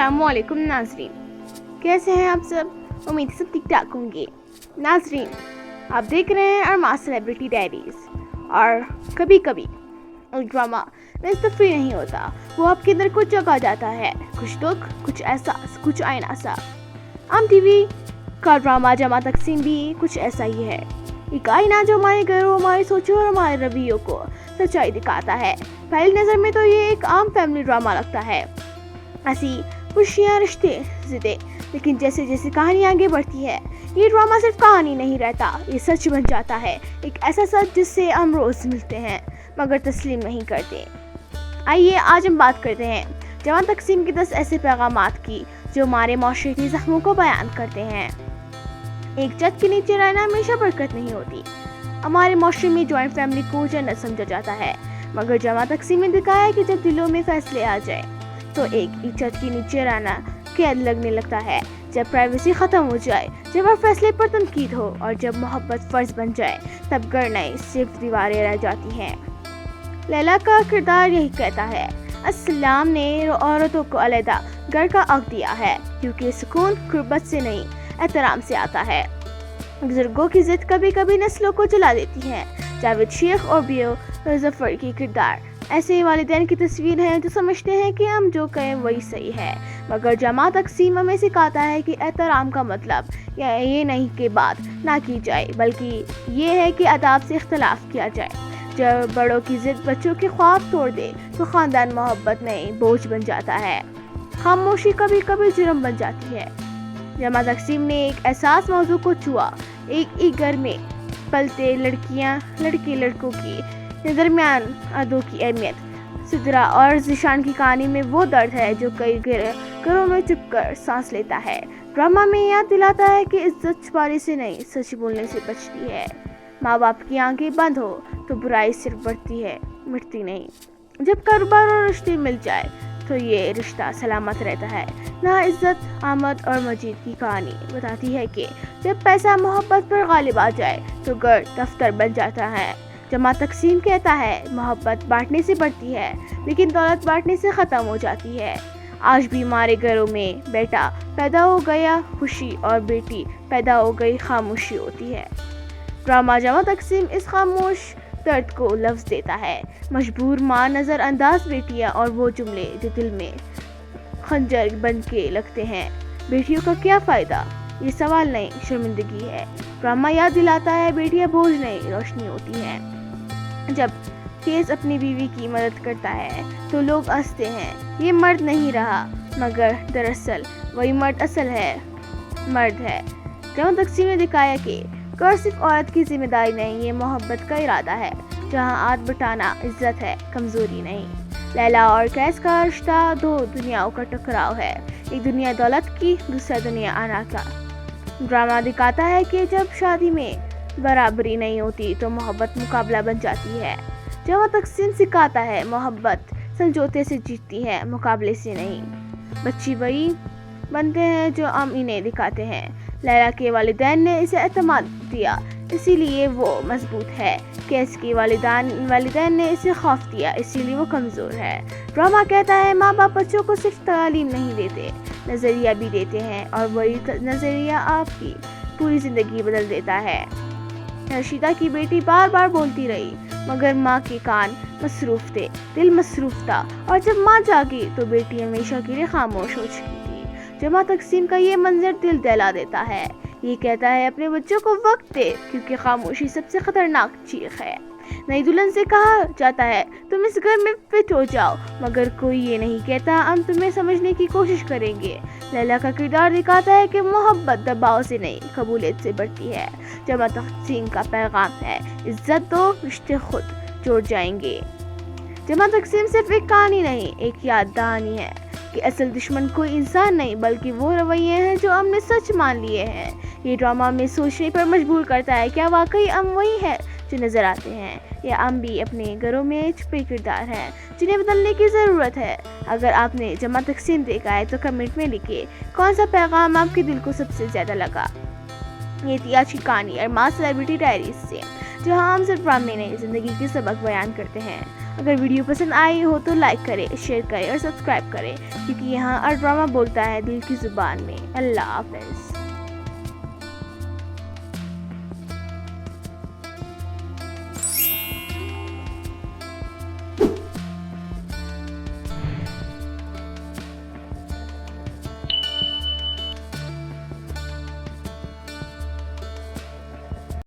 अस्सलाम वालेकुम नाज़रीन, कैसे हैं आप सब? उम्मीद है सब ठीक ठाक होंगे। नाज़रीन, आप देख रहे हैं अरमा सेलिब्रिटी डायरीज़। और कभी कभी एक ड्रामा में तफरी नहीं होता, वो आपके अंदर कुछ जगह जाता है, कुछ दुख, कुछ एहसास, कुछ आईना सा। आम टीवी का ड्रामा जमा तकसीम भी कुछ ऐसा ही है, एक आईना जो हमारे घरों, हमारी सोचों और हमारे रवैयों को सच्चाई दिखाता है। पहली नज़र में तो ये एक आम फैमिली ड्रामा लगता है, ऐसी खुशियाँ, रिश्ते, ज़िद्दें। लेकिन जैसे जैसे कहानी आगे बढ़ती है, ये ड्रामा सिर्फ कहानी नहीं रहता, ये सच बन जाता है। एक ऐसा सच जिससे हम रोज़ मिलते हैं मगर तस्लीम नहीं करते। आइए आज हम बात करते हैं जवान तकसीम के 10 ऐसे पैगामात की जो हमारे माशरे की ज़ख्मों को बयान करते हैं। एक छत के नीचे रहना हमेशा बरकत नहीं होती। हमारे माशरे में जॉइंट फैमिली को जन्नत समझा जाता है, मगर जमा तकसीम ने दिखाया है कि जब दिलों में फैसले आ जाए तो एक ही छत के नीचे रहना कैद लगने लगता है। जब प्राइवेसी ख़त्म हो जाए, जब हर फैसले पर तनकीद हो और जब मोहब्बत फ़र्ज बन जाए, तब घर नहीं सिर्फ दीवारें रह जाती हैं। लैला का किरदार यही कहता है, अस्सलाम ने औरतों को अलहदा घर का हक दिया है क्योंकि सुकून कुर्बत से नहीं एहतराम से आता है। बुजुर्गों की जिद कभी कभी नस्लों को जला देती है। जावेद शेख और बियो जफर की किरदार ऐसे वालिदैन की तस्वीर है जो समझते हैं कि हम जो कहें वही सही है, मगर जमा तकसीम हमें सिखाता है कि एहतराम का मतलब ये नहीं कि बात ना की जाए, बल्कि ये है कि अदाब से इख्तलाफ किया जाए। जब बड़ों की जिद बच्चों के ख्वाब तोड़ दे तो ख़ानदान मोहब्बत नहीं बोझ बन जाता है। खामोशी कभी कभी जुर्म बन जाती है। जमा तकसीम ने एक एहसास मौजू को छुआ। एक ही घर में पलते लड़के लड़कों की दरमियान अदों की अहमियत। सिद्रा और ज़ीशान की कहानी में वो दर्द है जो कई घरों में चुपकर सांस लेता है। ड्रामा में याद दिलाता है कि इज्जत छुपाने से नहीं, सच बोलने से बचती है। माँ बाप की आंखें बंद हो तो बुराई सिर्फ बढ़ती है, मिटती नहीं। जब कारोबार और रिश्ते मिल जाए तो ये रिश्ता सलामत रहता है। ना इज्जत अहमद और मजीद की कहानी बताती है कि जब पैसा मोहब्बत पर गालिब आ जाए तो घर दफ्तर बन जाता है। जमा तकसीम कहता है, मोहब्बत बांटने से बढ़ती है लेकिन दौलत बांटने से ख़त्म हो जाती है। आज भी हमारे घरों में बेटा पैदा हो गया खुशी और बेटी पैदा हो गई खामोशी होती है। ड्रामा जमा तकसीम इस खामोश दर्द को लफ्ज़ देता है। मजबूर माँ, नज़रअंदाज बेटियाँ और वो जुमले जो दिल में खंजर बन के लगते हैं। बेटियों का क्या फ़ायदा, ये सवाल नहीं, शर्मिंदगी है। ड्रामा याद दिलाता है बेटियाँ बोझ नहीं, रोशनी होती हैं। जब केस अपनी बीवी की मदद करता है तो लोग हंसते हैं, ये मर्द नहीं रहा, मगर दरअसल वही मर्द असल है, मर्द है। जमा तकसीम ने दिखाया कि घर सिर्फ औरत की जिम्मेदारी नहीं, ये मोहब्बत का इरादा है, जहाँ हाथ बटाना इज्जत है, कमज़ोरी नहीं। लैला और कैस का रिश्ता दो दुनियाओं का टकराव है, एक दुनिया दौलत की, दूसरा दुनिया अना का। ड्रामा दिखाता है कि जब शादी में बराबरी नहीं होती तो मोहब्बत मुकाबला बन जाती है। जमा तकसीम सिखाता है, मोहब्बत समझौते से जीतती है, मुकाबले से नहीं। बच्ची वही बनते हैं जो हम इन्हें दिखाते हैं। लैला के वालिदैन ने इसे एतमाद दिया, इसीलिए वो मजबूत है। कैस के वालिदैन ने इसे खौफ दिया, इसीलिए वो कमज़ोर है। ड्रामा कहता है, माँ बाप बच्चों को सिर्फ तालीम नहीं देते, नज़रिया भी देते हैं, और वही नज़रिया आपकी पूरी ज़िंदगी बदल देता है। रशीदा की बेटी बार बार बोलती रही, मगर माँ के कान मसरूफ़ थे, दिल मसरूफ़ था, और जब माँ जागी तो बेटी हमेशा के लिए खामोश हो चुकी थी। जमा तकसीम का ये मंजर दिल दहला देता है। ये कहता है, अपने बच्चों को वक्त दे क्योंकि खामोशी सबसे खतरनाक चीख है। नई दुल्हन से कहा जाता है, तुम इस घर में फिट हो जाओ, मगर कोई ये नहीं कहता हम तुम्हें समझने की कोशिश करेंगे। लैला का किरदार दिखाता है कि मोहब्बत दबाव से नहीं, कबूलियत से बढ़ती है। जमा तकसीम का पैगाम है, इज्जत दो, रिश्ते खुद जुड़ जाएंगे। जमा तकसीम सिर्फ एक कहानी नहीं, एक याद दहानी है कि असल दुश्मन कोई इंसान नहीं बल्कि वो रवैये हैं जो हमने सच मान लिए हैं। ये ड्रामा में सोचने पर मजबूर करता है, क्या वाकई हम वही है जो नज़र आते हैं, या हम भी अपने घरों में छुपे किरदार हैं जिन्हें बदलने की ज़रूरत है। अगर आपने जमा तकसीम देखा है तो कमेंट में लिखिए कौन सा पैगाम आपके दिल को सबसे ज़्यादा लगा। ये थी आज की कहानी अरमा सेलिब्रिटी डायरीज से, जहाँ हम सिर्फ ड्रामे नहीं ज़िंदगी के सबक बयान करते हैं। اگر ویڈیو پسند آئی ہو تو لائک کریں، شیئر کریں اور سبسکرائب کریں، کیونکہ یہاں ارڈراما بولتا ہے دل کی زبان میں۔ اللہ حافظ۔